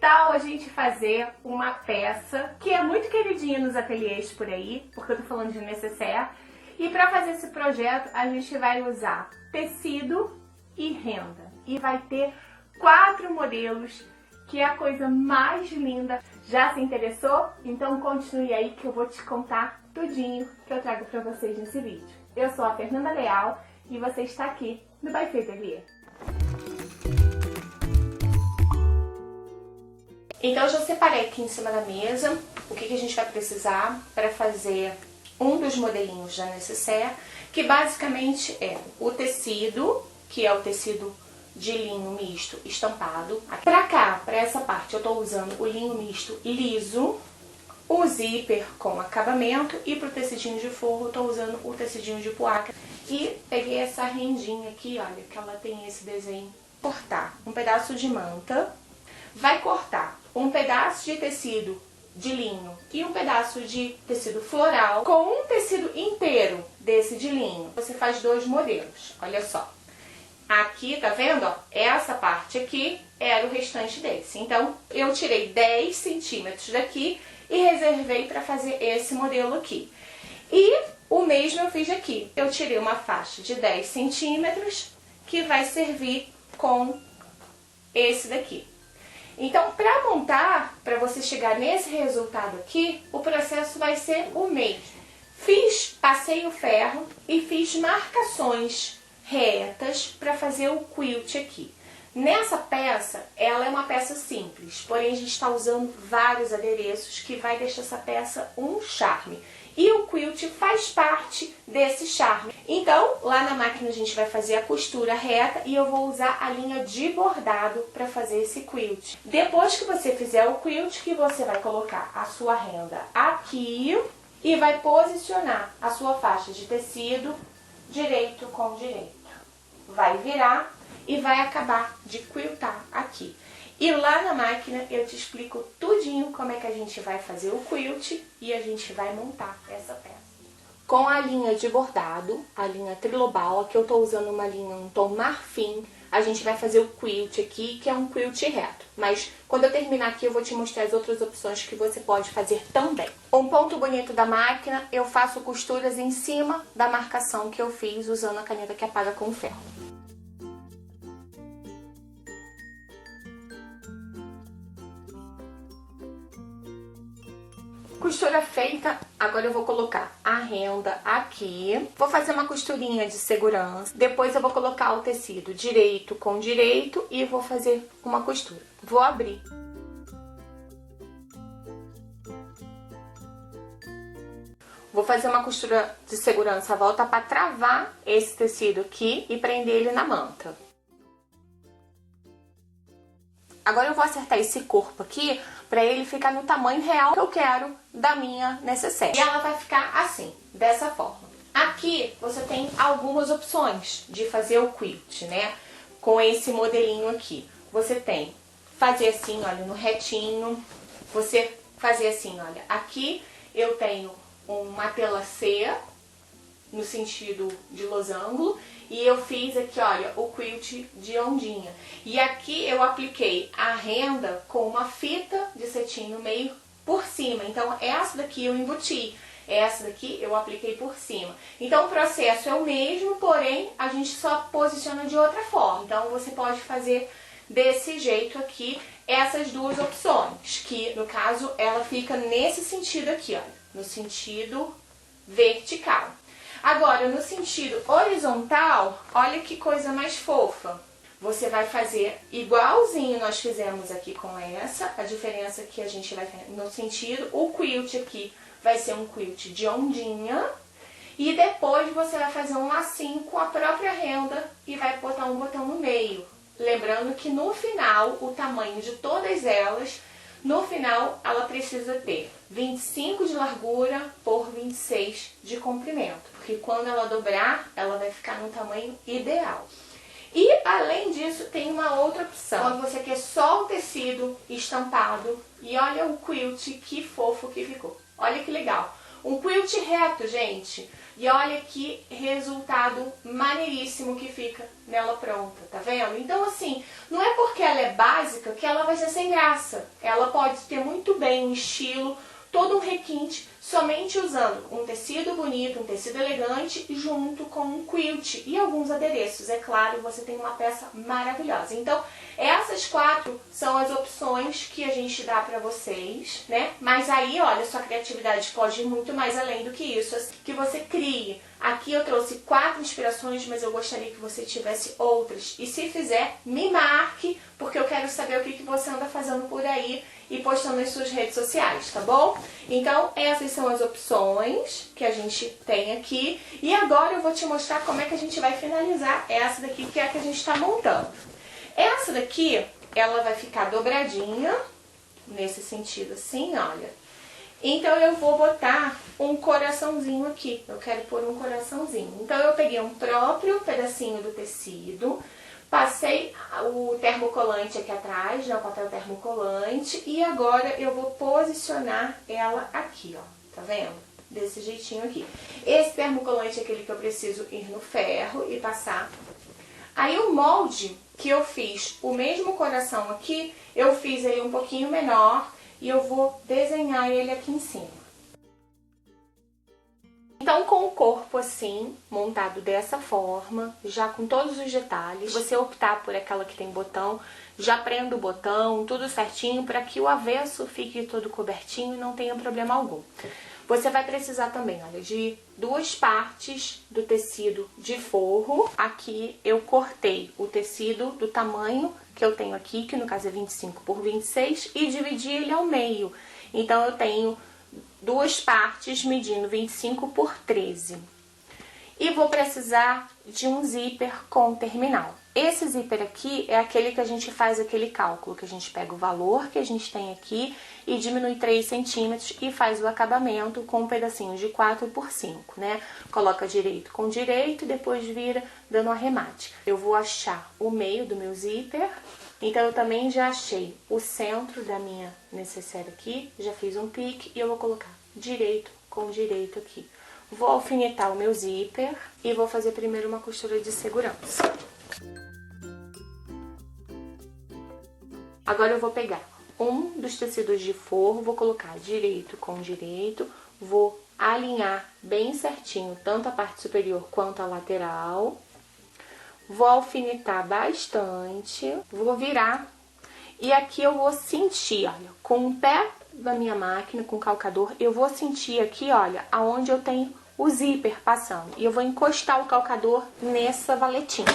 tal a gente fazer uma peça que é muito queridinha nos ateliês por aí, porque eu tô falando de necessaire. E para fazer esse projeto a gente vai usar tecido e renda. E vai ter 4 modelos, que é a coisa mais linda. Já se interessou? Então continue aí que eu vou te contar tudinho que eu trago para vocês nesse vídeo. Eu sou a Fernanda Leal e você está aqui no By Fê Ateliê. Então eu já separei aqui em cima da mesa o que a gente vai precisar para fazer um dos modelinhos da necessaire, que basicamente é o tecido, que é o tecido de linho misto estampado. Pra cá, pra essa parte, eu tô usando o linho misto liso, o zíper com acabamento, e pro tecidinho de forro eu tô usando o tecidinho de poaca. E peguei essa rendinha aqui, olha, que ela tem esse desenho. Cortar um pedaço de manta, vai cortar um pedaço de tecido de linho e um pedaço de tecido floral com um tecido inteiro desse de linho. Você faz 2 modelos, olha só. Aqui, tá vendo, ó? Essa parte aqui era o restante desse. Então, eu tirei 10 centímetros daqui e reservei para fazer esse modelo aqui. E o mesmo eu fiz aqui. Eu tirei uma faixa de 10 centímetros que vai servir com esse daqui. Então, para montar, para você chegar nesse resultado aqui, o processo vai ser o mesmo. Passei o ferro e fiz marcações retas para fazer o quilt aqui. Nessa peça, ela é uma peça simples, porém a gente está usando vários adereços que vai deixar essa peça um charme. E o quilt faz parte desse charme. Então, lá na máquina a gente vai fazer a costura reta e eu vou usar a linha de bordado para fazer esse quilt. Depois que você fizer o quilt, que você vai colocar a sua renda aqui e vai posicionar a sua faixa de tecido direito com direito. Vai virar e vai acabar de quiltar aqui. E lá na máquina eu te explico tudinho como é que a gente vai fazer o quilt e a gente vai montar essa peça. Com a linha de bordado, a linha trilobal, aqui eu tô usando uma linha um tom marfim, a gente vai fazer o quilt aqui, que é um quilt reto. Mas quando eu terminar aqui eu vou te mostrar as outras opções que você pode fazer também. Um ponto bonito da máquina, eu faço costuras em cima da marcação que eu fiz usando a caneta que apaga com ferro. Costura feita, agora eu vou colocar a renda aqui, vou fazer uma costurinha de segurança, depois eu vou colocar o tecido direito com direito e vou fazer uma costura. Vou abrir. Vou fazer uma costura de segurança à volta para travar esse tecido aqui e prender ele na manta. Agora eu vou acertar esse corpo aqui para ele ficar no tamanho real que eu quero da minha necessaire. E ela vai ficar assim, dessa forma. Aqui você tem algumas opções de fazer o quilt, né? Com esse modelinho aqui. Você tem fazer assim, olha, no retinho. Você fazer assim, olha, aqui eu tenho uma telacê no sentido de losango. E eu fiz aqui, olha, o quilt de ondinha. E aqui eu apliquei a renda com uma fita de cetim no meio por cima. Então, essa daqui eu embuti, essa daqui eu apliquei por cima. Então, o processo é o mesmo, porém, a gente só posiciona de outra forma. Então, você pode fazer desse jeito aqui, essas 2 opções. Que, no caso, ela fica nesse sentido aqui, olha, no sentido vertical. Agora, no sentido horizontal, olha que coisa mais fofa. Você vai fazer igualzinho nós fizemos aqui com essa, a diferença que a gente vai fazer no sentido, o quilt aqui vai ser um quilt de ondinha, e depois você vai fazer um lacinho com a própria renda e vai botar um botão no meio. Lembrando que no final, o tamanho de todas elas, no final ela precisa ter 25 de largura por 26 de comprimento, porque quando ela dobrar, ela vai ficar no tamanho ideal. E além disso, tem uma outra opção, quando você quer só o tecido estampado, e olha o quilt, que fofo que ficou. Olha que legal. Um quilt reto, gente. E olha que resultado maneiríssimo que fica nela pronta, tá vendo? Então, assim, não é porque ela é básica que ela vai ser sem graça. Ela pode ter muito bem um estilo, todo um requinte, somente usando um tecido bonito, um tecido elegante, junto com um quilt e alguns adereços. É claro, você tem uma peça maravilhosa. Então, essas 4 são as opções que a gente dá pra vocês, né? Mas aí, olha, sua criatividade pode ir muito mais além do que isso, que você crie. Aqui eu trouxe 4 inspirações, mas eu gostaria que você tivesse outras. E se fizer, me marque, porque eu quero saber o que você anda fazendo por aí e postando nas suas redes sociais, tá bom? Então, essas são as opções que a gente tem aqui. E agora eu vou te mostrar como é que a gente vai finalizar essa daqui, que é a que a gente tá montando. Essa daqui, ela vai ficar dobradinha, nesse sentido assim, olha. Então, eu vou botar um coraçãozinho aqui. Eu quero pôr um coraçãozinho. Então, eu peguei um próprio pedacinho do tecido, passei o termocolante aqui atrás, né, o papel termocolante, e agora eu vou posicionar ela aqui, ó, tá vendo? Desse jeitinho aqui. Esse termocolante é aquele que eu preciso ir no ferro e passar. Aí o molde que eu fiz, o mesmo coração aqui, eu fiz ele um pouquinho menor e eu vou desenhar ele aqui em cima. Então, com o corpo assim, montado dessa forma, já com todos os detalhes, você optar por aquela que tem botão, já prenda o botão, tudo certinho, para que o avesso fique todo cobertinho e não tenha problema algum. Você vai precisar também, olha, de 2 partes do tecido de forro. Aqui eu cortei o tecido do tamanho que eu tenho aqui, que no caso é 25 por 26, e dividi ele ao meio. Então, eu tenho 2 partes medindo 25 por 13. E vou precisar de um zíper com terminal. Esse zíper aqui é aquele que a gente faz aquele cálculo, que a gente pega o valor que a gente tem aqui e diminui 3 centímetros e faz o acabamento com um pedacinho de 4 por 5, né? Coloca direito com direito e depois vira dando arremate. Eu vou achar o meio do meu zíper. Então, eu também já achei o centro da minha necessaire aqui, já fiz um pique e eu vou colocar direito com direito aqui. Vou alfinetar o meu zíper e vou fazer primeiro uma costura de segurança. Agora eu vou pegar um dos tecidos de forro, vou colocar direito com direito, vou alinhar bem certinho tanto a parte superior quanto a lateral. Vou alfinetar bastante, vou virar e aqui eu vou sentir, olha, com o pé da minha máquina, com o calcador, eu vou sentir aqui, olha, aonde eu tenho o zíper passando. E eu vou encostar o calcador nessa valetinha.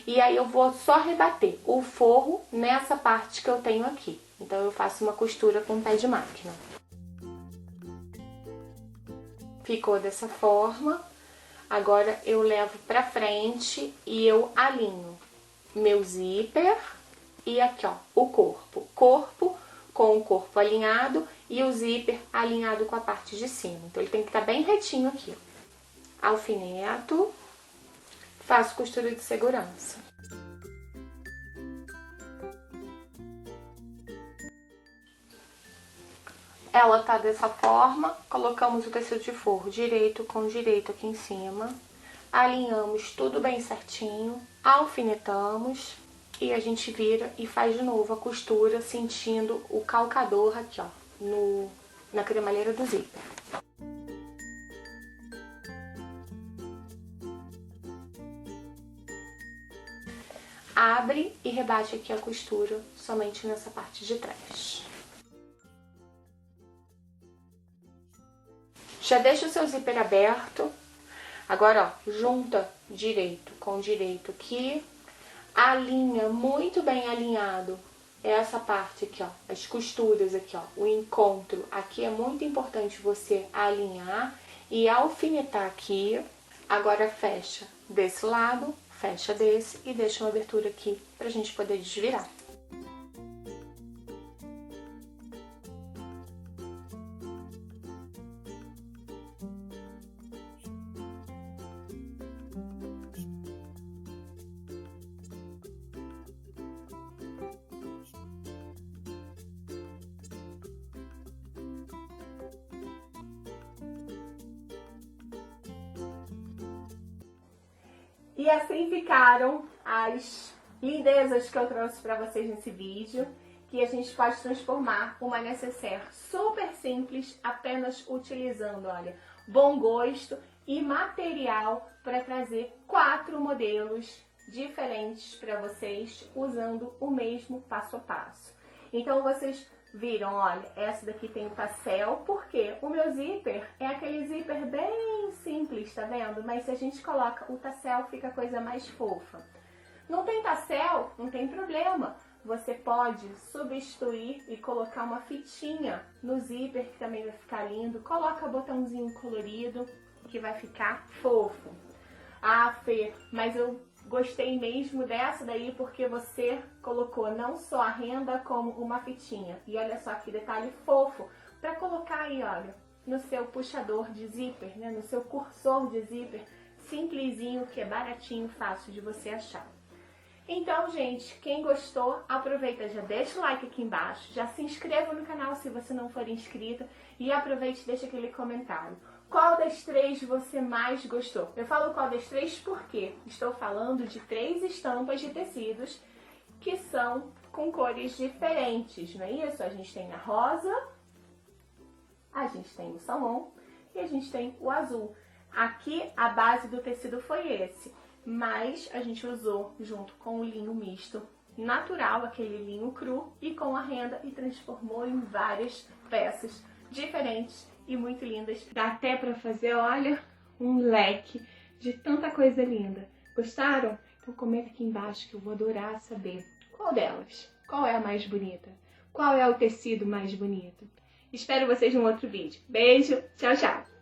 E aí eu vou só rebater o forro nessa parte que eu tenho aqui. Então, eu faço uma costura com o pé de máquina. Ficou dessa forma. Agora, eu levo pra frente e eu alinho meu zíper e aqui, ó, o corpo. Corpo com o corpo alinhado e o zíper alinhado com a parte de cima. Então, ele tem que estar bem retinho aqui, ó. Alfineto, faço costura de segurança. Ela tá dessa forma, colocamos o tecido de forro direito com direito aqui em cima, alinhamos tudo bem certinho, alfinetamos e a gente vira e faz de novo a costura sentindo o calcador aqui, ó, na cremalheira do zíper. Abre e rebate aqui a costura somente nessa parte de trás. Já deixa o seu zíper aberto. Agora, ó, junta direito com direito aqui. Alinha muito bem alinhado essa parte aqui, ó, as costuras aqui, ó, o encontro. Aqui é muito importante você alinhar e alfinetar aqui. Agora, fecha desse lado, fecha desse e deixa uma abertura aqui pra gente poder desvirar. E assim ficaram as lindezas que eu trouxe para vocês nesse vídeo, que a gente pode transformar uma necessaire super simples, apenas utilizando, olha, bom gosto e material para trazer 4 modelos diferentes para vocês, usando o mesmo passo a passo. Então vocês viram, olha, essa daqui tem o tassel, porque o meu zíper é aquele zíper bem simples, tá vendo? Mas se a gente coloca o tassel, fica a coisa mais fofa. Não tem tassel? Não tem problema. Você pode substituir e colocar uma fitinha no zíper, que também vai ficar lindo. Coloca botãozinho colorido, que vai ficar fofo. Ah, Fê, mas eu gostei mesmo dessa daí porque você colocou não só a renda como uma fitinha. E olha só que detalhe fofo para colocar aí, olha, no seu puxador de zíper, né, no seu cursor de zíper, simplesinho, que é baratinho, fácil de você achar. Então, gente, quem gostou, aproveita, já deixa o like aqui embaixo, já se inscreva no canal se você não for inscrita e aproveite e deixa aquele comentário. Qual das 3 você mais gostou? Eu falo qual das 3 porque estou falando de 3 estampas de tecidos que são com cores diferentes, não é isso? A gente tem a rosa, a gente tem o salmão e a gente tem o azul. Aqui a base do tecido foi esse, mas a gente usou junto com o linho misto natural, aquele linho cru, e com a renda e transformou em várias peças diferentes e muito lindas. Dá até para fazer, olha, um leque de tanta coisa linda. Gostaram? Então comenta aqui embaixo que eu vou adorar saber qual delas, qual é a mais bonita, qual é o tecido mais bonito. Espero vocês no outro vídeo. Beijo, tchau, tchau!